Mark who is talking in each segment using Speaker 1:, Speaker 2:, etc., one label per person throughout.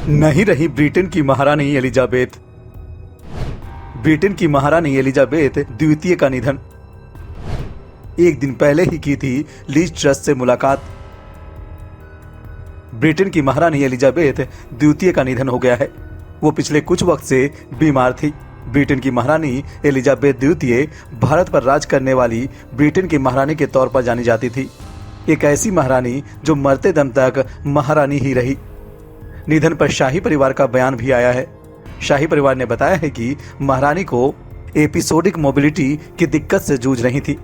Speaker 1: नहीं रही ब्रिटेन की महारानी एलिजाबेथ। ब्रिटेन की महारानी एलिजाबेथ द्वितीय का निधन। एक दिन पहले ही की थी लीज ट्रस से मुलाकात। ब्रिटेन की महारानी एलिजाबेथ द्वितीय का निधन हो गया है। वो पिछले कुछ वक्त से बीमार थी। ब्रिटेन की महारानी एलिजाबेथ द्वितीय भारत पर राज करने वाली ब्रिटेन की महारानी के तौर पर जानी जाती थी। एक ऐसी महारानी जो मरते दम तक महारानी ही रही। निधन पर शाही परिवार का बयान भी आया है। शाही परिवार ने बताया है कि महारानी को एपिसोडिक मोबिलिटी की दिक्कत से जूझ रही थी।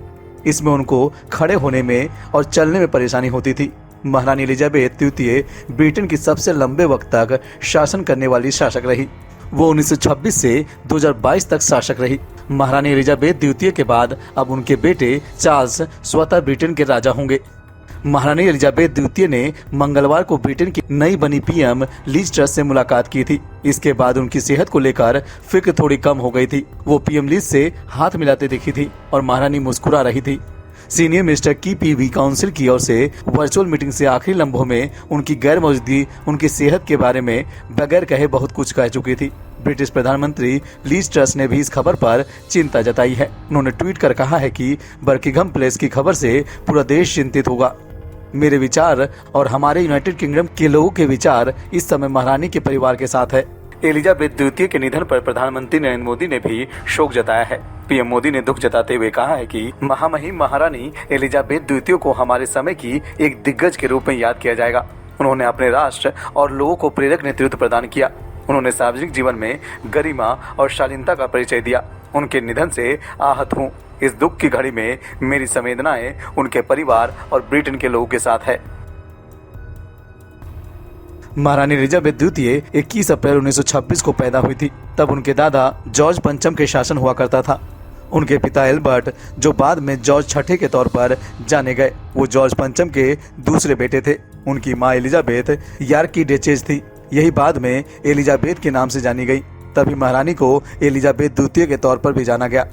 Speaker 1: इसमें उनको खड़े होने में और चलने में परेशानी होती थी। महारानी एलिजाबेथ द्वितीय ब्रिटेन की सबसे लंबे वक्त तक शासन करने वाली शासक रही। वो 1926 से 2022 तक शासक रही। महारानी एलिजाबेथ द्वितीय के बाद अब उनके बेटे चार्ल्स स्वतः ब्रिटेन के राजा होंगे। महारानी एलिजाबेथ द्वितीय ने मंगलवार को ब्रिटेन की नई बनी पीएम लीज ट्रस से मुलाकात की थी। इसके बाद उनकी सेहत को लेकर फिक्र थोड़ी कम हो गई थी। वो पीएम लीज से हाथ मिलाते दिखी थी और महारानी मुस्कुरा रही थी। सीनियर मिनिस्टर की पीवी काउंसिल की ओर से वर्चुअल मीटिंग से आखिरी लम्हों में उनकी गैर मौजूदगी उनकी सेहत के बारे में बगैर कहे बहुत कुछ कह चुकी थी। ब्रिटिश प्रधानमंत्री लीज ट्रस ने भी इस खबर पर चिंता जताई है। उन्होंने ट्वीट कर कहा है कि बर्किंघम प्लेस की खबर से पूरा देश चिंतित होगा। मेरे विचार और हमारे यूनाइटेड किंगडम के लोगों के विचार इस समय महारानी के परिवार के साथ है। एलिजाबेथ द्वितीय के निधन पर प्रधानमंत्री नरेंद्र मोदी ने भी शोक जताया है। पीएम मोदी ने दुख जताते हुए कहा है कि महामहिम महारानी एलिजाबेथ द्वितीय को हमारे समय की एक दिग्गज के रूप में याद किया जाएगा। उन्होंने अपने राष्ट्र और लोगों को प्रेरक नेतृत्व प्रदान किया। उन्होंने सार्वजनिक जीवन में गरिमा और शालीनता का परिचय दिया। उनके निधन से आहत हूँ। इस दुख की घड़ी में मेरी संवेदनाएं उनके परिवार और ब्रिटेन के लोगों के साथ है। महारानी एलिजाबेथ द्वितीय 21 अप्रैल 1926 को पैदा हुई थी। तब उनके दादा जॉर्ज पंचम के शासन हुआ करता था। उनके पिता एल्बर्ट, जो बाद में जॉर्ज छठे के तौर पर जाने गए, वो जॉर्ज पंचम के दूसरे बेटे थे। उनकी माँ एलिजाबेथ यार्क की डेचेज थी। यही बाद में एलिजाबेथ के नाम से जानी गई। तभी महारानी को एलिजाबेथ द्वितीय के तौर पर भी जाना गया।